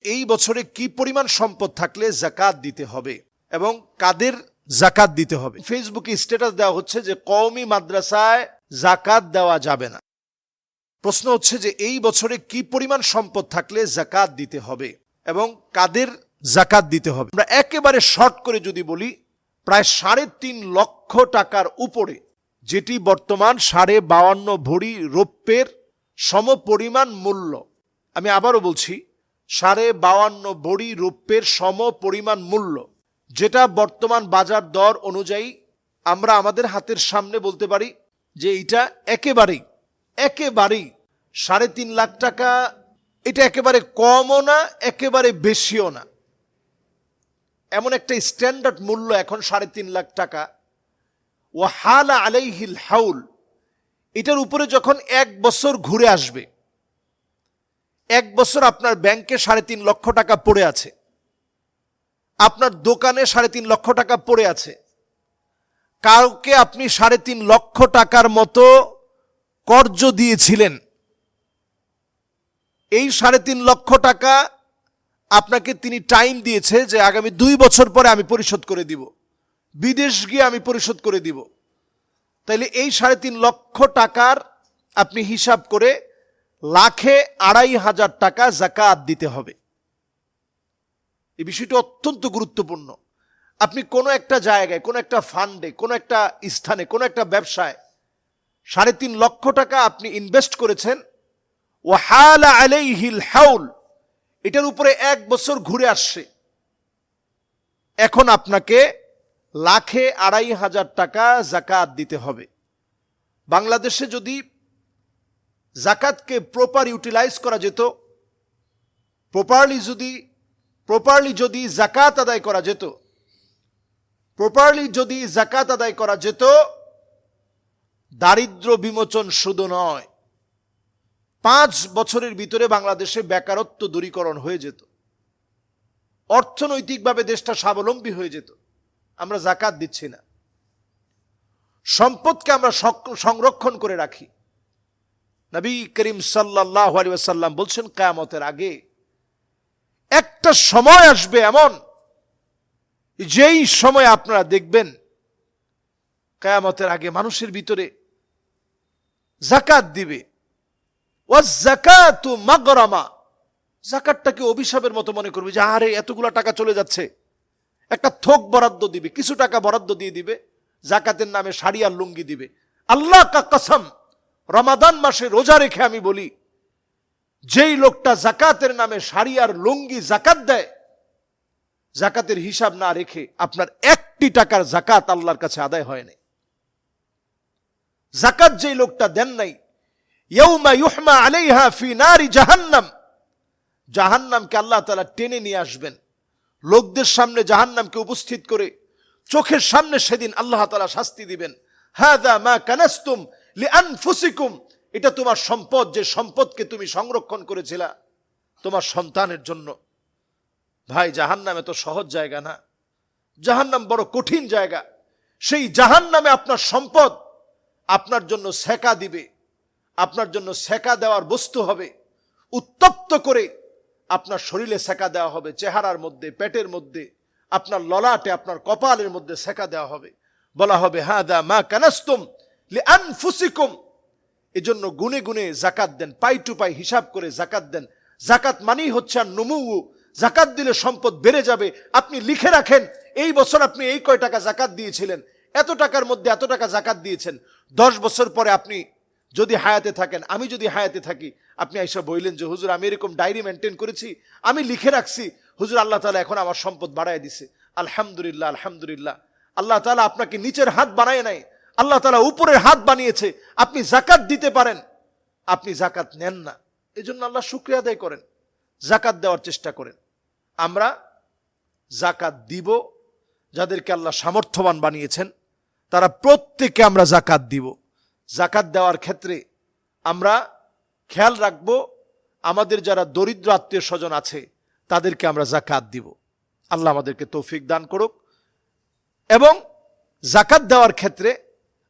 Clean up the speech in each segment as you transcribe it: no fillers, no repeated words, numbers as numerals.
এই বছরে কি পরিমাণ সম্পদ থাকলে যাকাত দিতে হবে এবং কাদের যাকাত দিতে হবে। ফেসবুকে স্ট্যাটাস দেওয়া হচ্ছে যে কওমি মাদ্রাসায় যাকাত দেওয়া যাবে না। প্রশ্ন হচ্ছে যে এই বছরে কি পরিমাণ সম্পদ থাকলে যাকাত দিতে হবে এবং কাদের যাকাত দিতে হবে। আমরা একেবারে শর্ট করে যদি বলি, প্রায় 3.5 লক্ষ টাকার উপরে, যেটি বর্তমান 52.5 ভরি রৌপ্যের সমপরিমাণ মূল্য। আমি আবারও বলছি, 52.5 ভরি রৌপ্যের সমপরিমাণ মূল্য, যেটা বর্তমান বাজার দর অনুযায়ী আমরা আমাদের হাতের সামনে বলতে পারি যে এটা একেবারেই 3.5 লাখ টাকা। এটা একেবারে কমও না, একেবারে বেশিও না, এমন একটা স্ট্যান্ডার্ড মূল্য এখন 3.5 লাখ টাকা। ওয়া হালা আলাইহিল হাউল, এটার উপরে যখন 1 বছর ঘুরে আসবে, 1 বছর আপনার ব্যাংকে 3.5 লক্ষ টাকা পড়ে আছে, আপনার দোকানে 3.5 লক্ষ টাকা পড়ে আছে, কাউকে আপনি 3.5 লক্ষ টাকার মতো কর্জ দিয়েছিলেন, এই 3.5 লক্ষ টাকা আপনাকে তিনি টাইম দিয়েছে যে আগামী 2 বছর পরে আমি পরিশোধ করে দিব, বিদেশ গিয়ে আমি পরিশোধ করে দিব। তাইলে এই 3.5 লক্ষ টাকার আপনি হিসাব করে 1,02,500 টাকা যাকাত দিতে হবে। এই বিষয়টি অত্যন্ত গুরুত্বপূর্ণ। আপনি কোনো একটা জায়গায়, কোনো একটা ফান্ডে, কোনো একটা স্থানে, কোনো একটা ব্যবসায় 3.5 লক্ষ টাকা আপনি ইনভেস্ট করেছেন, ওয়া হালা আলাইহিল হাউল, এটার উপরে 1 বছর ঘুরে আসছে, এখন আপনাকে 1,02,500 টাকা যাকাত দিতে হবে। বাংলাদেশে যদি যাকাতকে প্রপার ইউটিলাইজ করা যেত, প্রপারলি যদি যাকাত আদায় করা যেত, দারিদ্র বিমোচন শুধু নয়, 5 বছরের ভিতরে বাংলাদেশে বেকারত্ব দূরীকরণ হয়ে যেত, অর্থনৈতিকভাবে দেশটা স্বাবলম্বী হয়ে যেত। আমরা যাকাত দিচ্ছি না, সম্পদকে আমরা সংরক্ষণ করে রাখি। নবী করিম সাল্লাল্লাহু আলাইহি ওয়াসাল্লাম বলছেন, কিয়ামতের আগে একটা সময় আসবে এমন, যেই সময় আপনারা দেখবেন কিয়ামতের আগে মানুষের ভিতরে যাকাত দিবে, ওয়াজ যাকাতু মাগরামা, যাকাতটাকে অভিশাপের মতো মনে করবে যে আরে এতগুলা টাকা চলে যাচ্ছে। একটা থোক বরাদ্দ দিবে, কিছু টাকা বরাদ্দ দিয়ে দিবে, যাকাতের নামে শাড়ি আর লুঙ্গি দিবে। আল্লাহ কা কসম, রমাদান মাসে রোজা রেখে আমি বলি, যেই লোকটা যাকাতের নামে শাড়ি আর লুঙ্গি যাকাত দেয়, যাকাতের হিসাব না রেখে আপনার 1টি টাকার যাকাত আল্লাহর কাছে আদায় হয় নাই। যাকাত যেই লোকটা দেন নাই, ইয়াউমা ইউহমা আলাইহা ফি নারি জাহান্নাম, জাহান্নামকে আল্লাহ তাআলা টেনে নিয়ে আসবেন, লোকদের সামনে জাহান্নামকে উপস্থিত করে চোখের সামনে সেদিন আল্লাহ তাআলা শাস্তি দিবেন। হাযা মা কানাসতুম লিআনফুসিকুম, এটা তোমার সম্পদ, যে সম্পদকে তুমি সংরক্ষণ করেছিলা তোমার সন্তানের জন্য। ভাই, জাহান্নাম এত সহজ জায়গা না, জাহান্নাম বড় কঠিন জায়গা। সেই জাহান্নামে আপনার সম্পদ আপনার জন্য সেকা দিবে, আপনার জন্য সেকা দেওয়ার বস্তু হবে, উত্তপ্ত করে আপনার শরীরে সেকা দেওয়া হবে, চেহারার মধ্যে, পেটের মধ্যে, আপনার ললাটে, আপনার কপালের মধ্যে সেকা দেওয়া হবে। বলা হবে হাদা মা কানাসতুম লিআনফুসিকুম। এজন্য গুনে গুনে যাকাত দেন, পাই টু পাই হিসাব করে যাকাত দেন। যাকাত মানেই হচ্ছে নুমু, যাকাত দিলে সম্পদ বেড়ে যাবে। আপনি লিখে রাখেন এই বছর আপনি এই কয় টাকা যাকাত দিয়েছিলেন, এত টাকার মধ্যে এত টাকা যাকাত দিয়েছেন। 10 বছর পরে আপনি যদি হায়াতে থাকেন, আমি যদি হায়াতে থাকি, আপনি আইসা বললেন যে হুজুর আমি এরকম ডায়েরি মেনটেন করেছি, আমি লিখে রাখছি, হুজুর আল্লাহ তাআলা এখন আমার সম্পদ বাড়ায় দিছে, আলহামদুলিল্লাহ আলহামদুলিল্লাহ। আল্লাহ তাআলা আপনাকে নিচের হাত বানায় নাই, আল্লাহ তাআলা উপরের হাত বানিয়েছে। আপনি যাকাত দিতে পারেন, আপনি যাকাত নেন না। এজন্য আল্লাহ শুকরিয়া আদায় করেন, যাকাত দেওয়ার চেষ্টা করেন। আমরা যাকাত দিব, যাদেরকে আল্লাহ সামর্থ্যবান বানিয়েছেন তারা প্রত্যেককে আমরা যাকাত দিব। যাকাত দেওয়ার ক্ষেত্রে আমরা খেয়াল রাখব, আমাদের যারা দরিদ্র আত্মীয় স্বজন আছে তাদেরকে আমরা যাকাত দিব। আল্লাহ আমাদেরকে তৌফিক দান করুক। এবং যাকাত দেওয়ার ক্ষেত্রে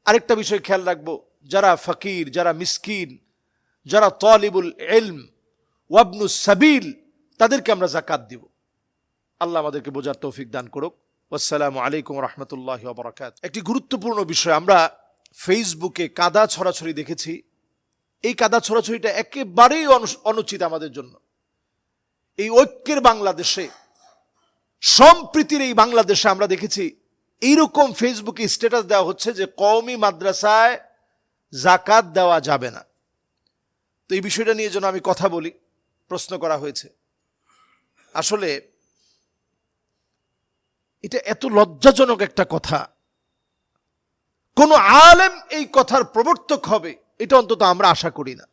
আরেকটা বিষয় খেয়াল রাখব, যারা ফকির, যারা মিসকিন, যারা তালিবুল ইলম ওয়াবনুস সাবিল, তাদেরকে আমরা যাকাত দিব। আল্লাহ আমাদেরকে বোঝার তৌফিক দান করুক। আসসালামু আলাইকুম রহমতুল্লাহি ওয়া বারাকাতুহু। একটি গুরুত্বপূর্ণ বিষয়, আমরা ফেসবুকে কাদা ছড়াছড়ি দেখেছি। এই কাদা ছড়াছড়িটা একেবারেই অনুচিত আমাদের জন্য। এই ঐক্যের বাংলাদেশে, সম্প্রীতির এই বাংলাদেশে আমরা দেখেছি এইরকম ফেসবুকে স্ট্যাটাস দেওয়া হচ্ছে যে কওমি মাদ্রাসায় যাকাত দেওয়া যাবে না। তো এই বিষয়টা নিয়ে যেন আমি কথা বলি, প্রশ্ন করা হয়েছে। আসলে এটা এত লজ্জাজনক একটা কথা, কোন আলেম এই কথার প্রবর্তক হবে এটা অন্তত আমরা আশা করি না।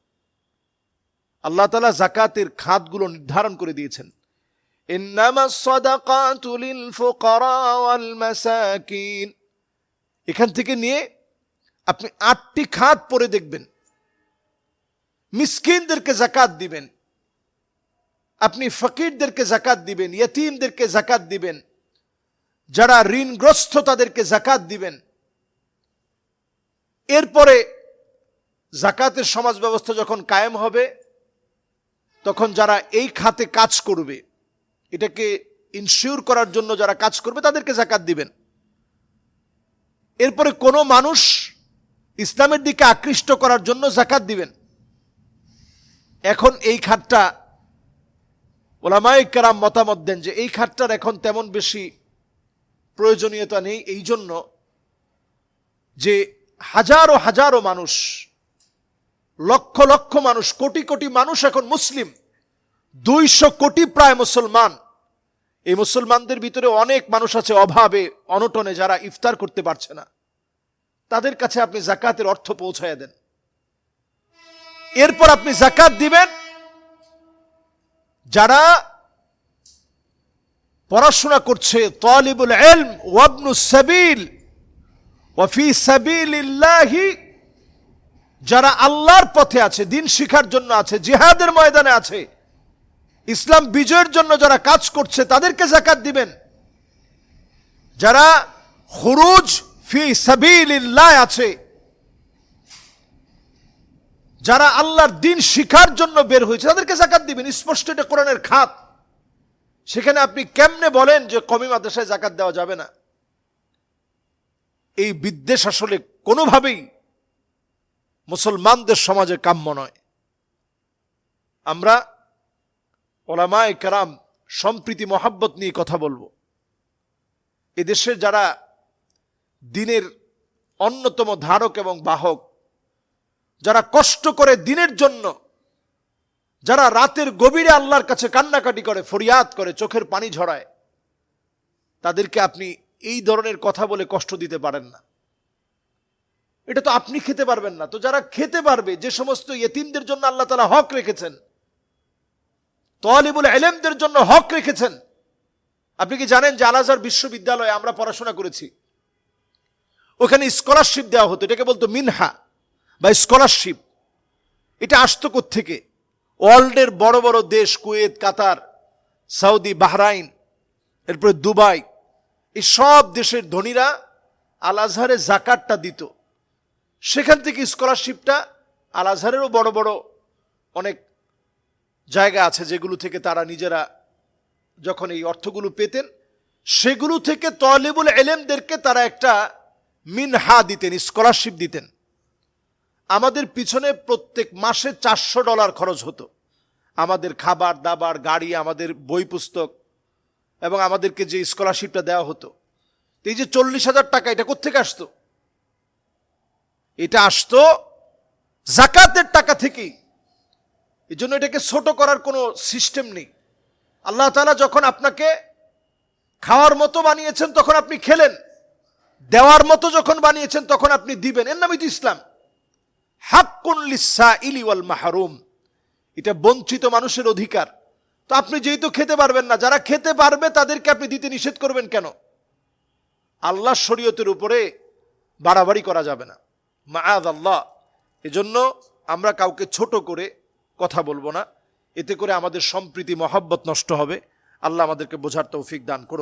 আল্লাহ তাআলা যাকাতের খাতগুলো নির্ধারণ করে দিয়েছেন। ইন্নামাস সাদাকাতু লিল ফুকারা ওয়াল মাসাকিন, এখান থেকে নিয়ে আপনি 8টি খাত পড়ে দেখবেন। মিসকিনদেরকে যাকাত দিবেন, আপনি ফকিরদেরকে যাকাত দিবেন, ইয়েতিমদেরকে যাকাত দিবেন, যারা ঋণগ্রস্ত তাদেরকে যাকাত দিবেন। এরপরে যাকাতের সমাজ ব্যবস্থা যখন কায়েম হবে, তখন যারা এই খাতে কাজ করবে, এটাকে ইনশিওর করার জন্য যারা কাজ করবে তাদেরকে যাকাত দিবেন। এরপরে কোনো মানুষ ইসলামের দিকে আকৃষ্ট করার জন্য যাকাত দিবেন। এখন এই খাতটা উলামায়ে কেরাম মতামত দেন যে এই খাতটার এখন তেমন বেশি প্রয়োজনীয়তা নেই, এই জন্য যে হাজারো হাজারো মানুষ, লক্ষ লক্ষ মানুষ, কোটি কোটি মানুষ এখন মুসলিম, 200 কোটি প্রায় মুসলমান। এই মুসলমানদের ভিতরে অনেক মানুষ আছে অভাবে অনটনে, যারা ইফতার করতে পারছে না, তাদের কাছে আপনি যাকাতের অর্থ পৌঁছায় দেন। এরপর আপনি যাকাত দিবেন যারা পড়াশোনা করছে, তালিবুল ইলম ওয়া ইবনুস সাবিল ওয়া ফি সাবিলিল্লাহি, যারা আল্লাহর পথে আছে, দিন শিখার জন্য আছে, জিহাদের ময়দানে আছে, ইসলাম বিজয়ের জন্য যারা কাজ করছে তাদেরকে যাকাত দিবেন। যারা খুরুজ ফি সাবিলিল্লাহ আছে, যারা আল্লাহর দিন শিখার জন্য বের হয়েছে তাদেরকে যাকাত দিবেন। স্পষ্ট এটা কোরআনের খাত। সেখানে আপনি কেমনে বলেন যে কওমি মাদ্রাসায় যাকাত দেওয়া যাবে না? এই বিদ্বেষ আসলে কোনোভাবেই মুসলমানদের সমাজে কাম্য নয়। আমরা উলামায়ে কেরাম সম্প্রীতি মহাব্বত নিয়ে কথা বলবো। এদেশের যারা দিনের অন্যতম ধারক এবং বাহক, যারা কষ্ট করে দিনের জন্য, যারা রাতের গভীরে আল্লাহর কাছে কান্নাকাটি করে, ফরিয়াদ করে, চোখের পানি ঝরায়, তাদেরকে আপনি এই ধরনের কথা বলে কষ্ট দিতে পারেন না। এটা তো আপনি খেতে পারবেন না, তো যারা খেতে পারবে, যে সমস্ত ইয়েতিমদের জন্য আল্লাহ তাআলা হক রেখেছেন, তালিবুল ইলমদের জন্য হক রেখেছেন। আপনি কি জানেন যে আল আজহার বিশ্ববিদ্যালয়ে আমরা পড়াশোনা করেছি, ওখানে স্কলারশিপ দেওয়া হতো, এটাকে বলতো মিনহা বা স্কলারশিপ। এটা আসতো কোত্থেকে? ওয়ার্ল্ডের বড় বড় দেশ, কুয়েত, কাতার, সৌদি, বাহরাইন, এরপরে দুবাই, এই সব দেশের ধনীরা আল আজহারে যাকাতটা দিত। সেখান থেকে স্কলারশিপটা, আল আজহারেরও বড় বড় অনেক জায়গা আছে যেগুলো থেকে তারা নিজেরা যখন এই অর্থগুলো পেতেন, সেগুলো থেকে তালিবুল ইলমদেরকে তারা একটা মিনহা দিতেন, স্কলারশিপ দিতেন। আমাদের পিছনে প্রত্যেক মাসে $400 খরচ হতো, আমাদের খাবার দাবার, গাড়ি, আমাদের বই পুস্তক, এবং আমাদেরকে যে স্কলারশিপটা দেওয়া হতো। এই যে 40,000 টাকা, এটা কোত্থেকে আসতো? এটা আসতো যাকাতের টাকা থেকেই। এই জন্য এটাকে ছোট করার কোনো সিস্টেম নেই। আল্লাহ তাআলা যখন আপনাকে খাওয়ার মতো বানিয়েছেন তখন আপনি খেলেন, দেওয়ার মতো যখন বানিয়েছেন তখন আপনি দিবেন। এর নামই তো ইসলাম। হাক্কুন লিসসাইলি ওয়াল মাহরুম, এটা বঞ্চিত মানুষের অধিকার। তো আপনি যেহেতু খেতে পারবেন না, যারা খেতে পারবে তাদেরকে আপনি দিতে নিষেধ করবেন কেন? আল্লাহর শরীয়তের উপরে বাড়াবাড়ি করা যাবে না, মাআযাল্লাহ। এজন্য আমরা কাউকে ছোট করে কথা বলবো না, এতে করে আমাদের সম্প্রীতি মহব্বত নষ্ট হবে। আল্লাহ আমাদেরকে বোঝার তৌফিক দান করুন।